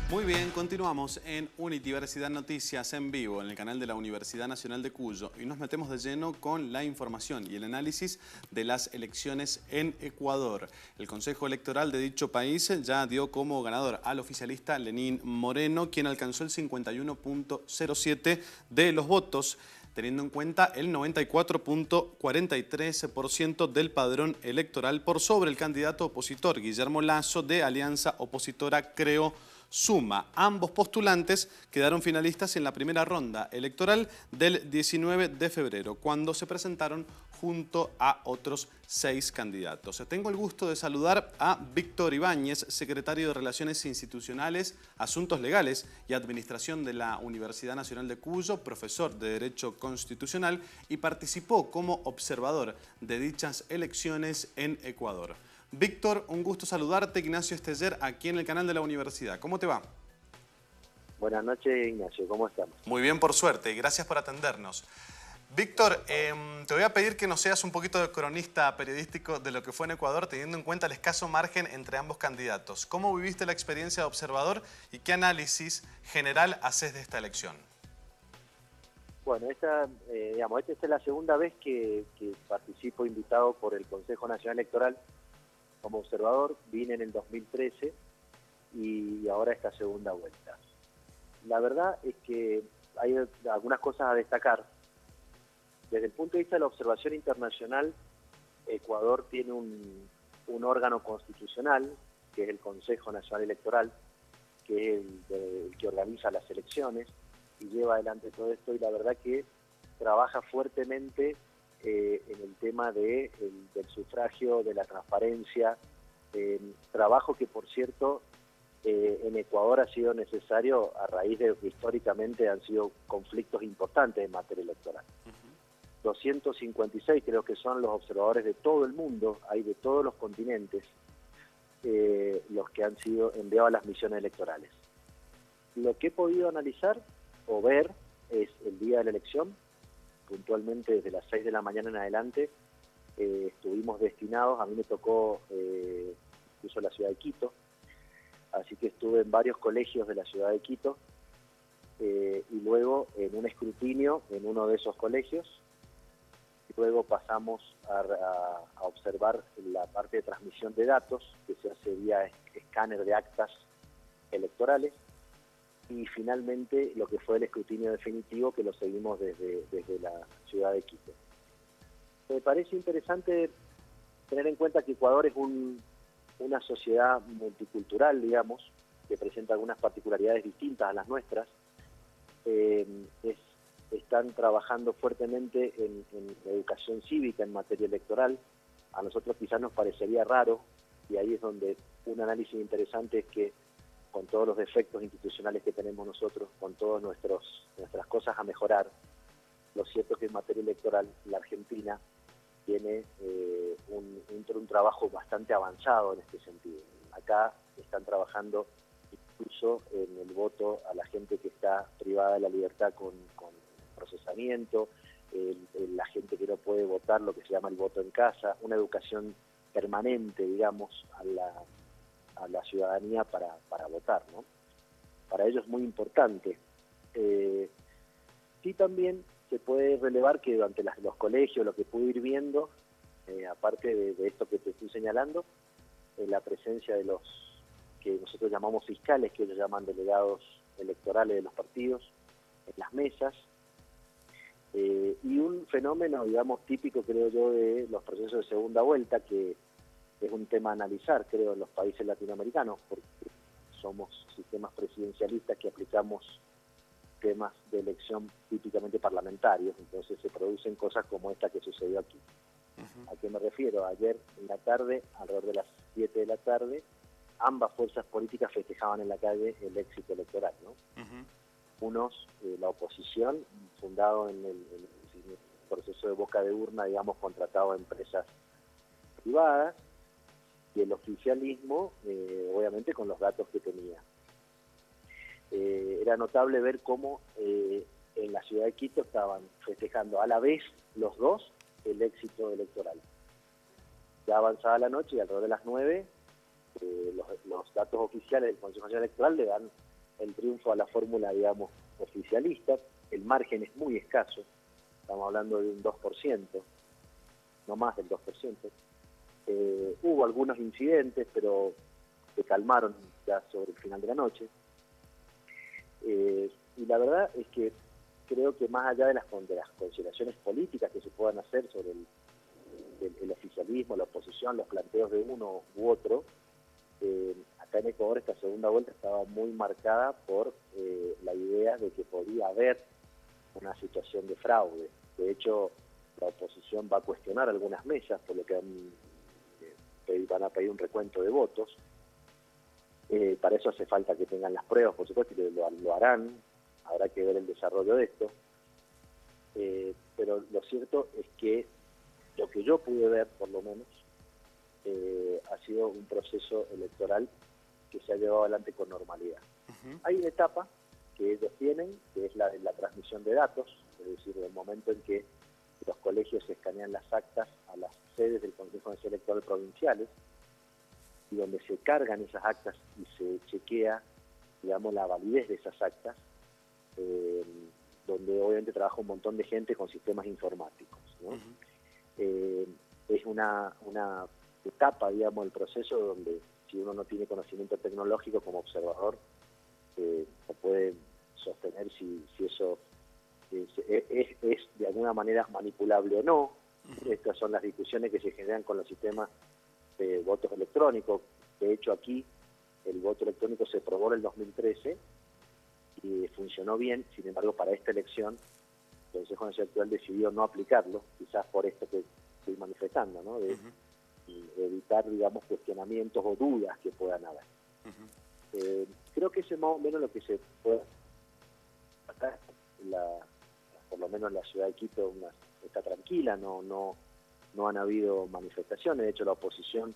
Muy bien, continuamos en Unitiversidad Noticias en vivo en el canal de la Universidad Nacional de Cuyo y nos metemos de lleno con la información y el análisis de las elecciones en Ecuador. El Consejo Electoral de dicho país ya dio como ganador al oficialista Lenín Moreno, quien alcanzó el 51.07% de los votos, teniendo en cuenta el 94.43% del padrón electoral por sobre el candidato opositor Guillermo Lasso de Alianza Opositora Creo Suma. Ambos postulantes quedaron finalistas en la primera ronda electoral del 19 de febrero, cuando se presentaron junto a otros 6 candidatos. Tengo el gusto de saludar a Víctor Ibáñez, secretario de Relaciones Institucionales, Asuntos Legales y Administración de la Universidad Nacional de Cuyo, profesor de Derecho Constitucional y participó como observador de dichas elecciones en Ecuador. Víctor, un gusto saludarte. Ignacio Esteller, aquí en el canal de la universidad. ¿Cómo te va? Buenas noches, Ignacio. ¿Cómo estamos? Muy bien, por suerte, y gracias por atendernos. Víctor, te voy a pedir que nos seas un poquito de cronista periodístico de lo que fue en Ecuador, teniendo en cuenta el escaso margen entre ambos candidatos. ¿Cómo viviste la experiencia de observador y qué análisis general haces de esta elección? Bueno, esta es la segunda vez que participo invitado por el Consejo Nacional Electoral como observador. Vine en el 2013 y ahora esta segunda vuelta. La verdad es que hay algunas cosas a destacar. Desde el punto de vista de la observación internacional, Ecuador tiene un órgano constitucional, que es el Consejo Nacional Electoral, que es el que organiza las elecciones y lleva adelante todo esto, y la verdad que trabaja fuertemente en el tema del sufragio, de la transparencia, trabajo que, por cierto, en Ecuador ha sido necesario a raíz de que históricamente han sido conflictos importantes en materia electoral. 256 creo que son los observadores de todo el mundo, hay de todos los continentes, los que han sido enviados a las misiones electorales. Lo que he podido analizar o ver es el día de la elección, puntualmente desde las 6 de la mañana en adelante, estuvimos destinados, a mí me tocó incluso la ciudad de Quito, así que estuve en varios colegios de la ciudad de Quito, y luego en un escrutinio en uno de esos colegios, y luego pasamos a observar la parte de transmisión de datos, que se hace vía escáner de actas electorales, y finalmente lo que fue el escrutinio definitivo, que lo seguimos desde la ciudad de Quito. Me parece interesante tener en cuenta que Ecuador es una sociedad multicultural, digamos, que presenta algunas particularidades distintas a las nuestras. Están trabajando fuertemente en educación cívica en materia electoral. A nosotros quizás nos parecería raro, y ahí es donde un análisis interesante es que con todos los defectos institucionales que tenemos nosotros, con todas nuestras cosas a mejorar, lo cierto es que en materia electoral la Argentina tiene un trabajo bastante avanzado en este sentido. Acá están trabajando incluso en el voto a la gente que está privada de la libertad con procesamiento, la gente que no puede votar, lo que se llama el voto en casa, una educación permanente, digamos, a la ciudadanía para votar, ¿no? Para ello es muy importante. Sí, también se puede relevar que durante los colegios, lo que pude ir viendo, aparte de esto que te estoy señalando, la presencia de los que nosotros llamamos fiscales, que ellos llaman delegados electorales de los partidos, en las mesas, y un fenómeno, digamos, típico, creo yo, de los procesos de segunda vuelta, que es un tema a analizar, creo, en los países latinoamericanos, porque somos sistemas presidencialistas que aplicamos temas de elección típicamente parlamentarios, entonces se producen cosas como esta que sucedió aquí. ¿A qué me refiero? Ayer en la tarde, alrededor de las 7 de la tarde, ambas fuerzas políticas festejaban en la calle el éxito electoral, ¿no? Unos, la oposición, fundado en el proceso de boca de urna, digamos, contratado a empresas privadas, y el oficialismo, obviamente, con los datos que tenía. Era notable ver cómo en la ciudad de Quito estaban festejando a la vez los dos el éxito electoral. Ya avanzada la noche y alrededor de las 9, los datos oficiales del Consejo Nacional Electoral le dan el triunfo a la fórmula, digamos, oficialista. El margen es muy escaso, estamos hablando de un 2%, no más del 2%. Hubo algunos incidentes, pero se calmaron ya sobre el final de la noche. Y la verdad es que creo que más allá de las consideraciones políticas que se puedan hacer sobre el oficialismo, la oposición, los planteos de uno u otro, acá en Ecuador esta segunda vuelta estaba muy marcada por la idea de que podía haber una situación de fraude. De hecho, la oposición va a cuestionar algunas mesas, por lo que van a pedir un recuento de votos. Para eso hace falta que tengan las pruebas, por supuesto, y lo harán. Habrá que ver el desarrollo de esto. Pero lo cierto es que lo que yo pude ver, por lo menos, ha sido un proceso electoral que se ha llevado adelante con normalidad. Hay una etapa que ellos tienen, que es la de la transmisión de datos, es decir, el momento en que los colegios escanean las actas a las sedes del Consejo Nacional Electoral provinciales, y donde se cargan esas actas y se chequea, digamos, la validez de esas actas, donde obviamente trabaja un montón de gente con sistemas informáticos, ¿no? Es una etapa, digamos, del proceso donde si uno no tiene conocimiento tecnológico como observador, no puede sostener si eso es de alguna manera manipulable o no. Estas son las discusiones que se generan con los sistemas de votos electrónicos. De hecho, aquí el voto electrónico se probó en el 2013 y funcionó bien. Sin embargo, para esta elección el Consejo Nacional Electoral decidió no aplicarlo, quizás por esto que estoy manifestando, ¿no? De evitar, digamos, cuestionamientos o dudas que puedan haber. Creo que ese es más o menos lo que se puede acá, por lo menos la ciudad de Quito está tranquila, no han habido manifestaciones. De hecho, la oposición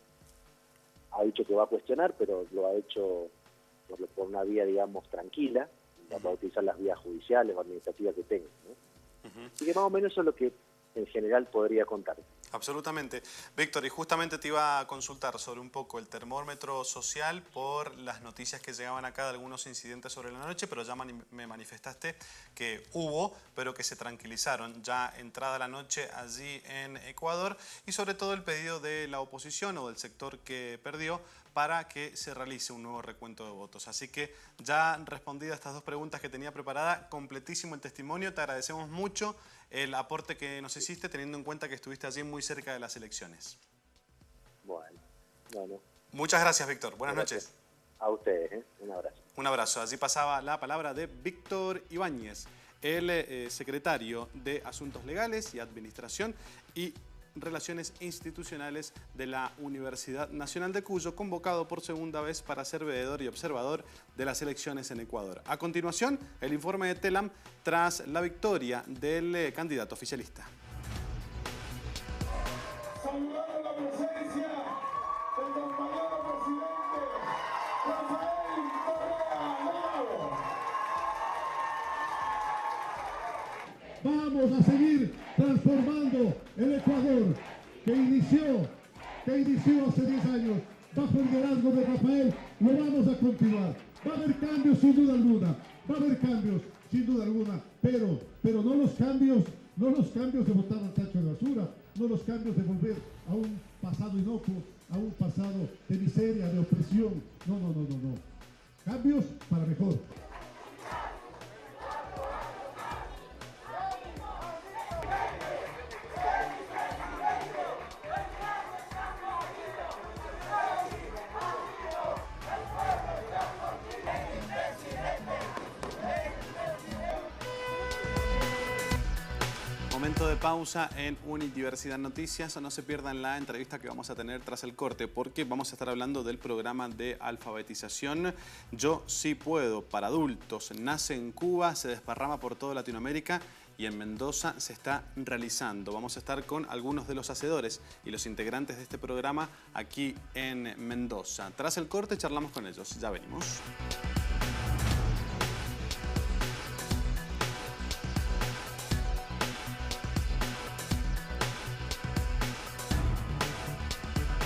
ha dicho que va a cuestionar, pero lo ha hecho por una vía, digamos, tranquila, va a utilizar las vías judiciales o administrativas que tenga, ¿no? Así que más o menos eso es lo que en general podría contar. Absolutamente. Víctor, y justamente te iba a consultar sobre un poco el termómetro social por las noticias que llegaban acá de algunos incidentes sobre la noche, pero ya me manifestaste que hubo, pero que se tranquilizaron ya entrada la noche allí en Ecuador, y sobre todo el pedido de la oposición o del sector que perdió para que se realice un nuevo recuento de votos. Así que ya respondida estas dos preguntas que tenía preparada, completísimo el testimonio, te agradecemos mucho el aporte que nos hiciste, teniendo en cuenta que estuviste allí muy cerca de las elecciones. Bueno. Muchas gracias, Víctor. Buenas noches. A ustedes, un abrazo. Un abrazo. Allí pasaba la palabra de Víctor Ibáñez, el secretario de Asuntos Legales y Administración y Relaciones Institucionales de la Universidad Nacional de Cuyo, convocado por segunda vez para ser veedor y observador de las elecciones en Ecuador. A continuación, el informe de Telam tras la victoria del candidato oficialista. Saludar la presencia del compañero presidente Rafael Correa Leao. Vamos a seguir transformando el Ecuador que inició hace 10 años bajo el liderazgo de Rafael. Lo vamos a continuar. Va a haber cambios sin duda alguna, pero no los cambios de botar al tacho de basura, no los cambios de volver a un pasado inocuo, a un pasado de miseria, de opresión. No. Cambios para mejor. Momento de pausa en Unidiversidad Noticias. No se pierdan la entrevista que vamos a tener tras el corte, porque vamos a estar hablando del programa de alfabetización Yo Sí Puedo para adultos. Nace en Cuba, se desparrama por toda Latinoamérica y en Mendoza se está realizando. Vamos a estar con algunos de los hacedores y los integrantes de este programa aquí en Mendoza. Tras el corte charlamos con ellos. Ya venimos.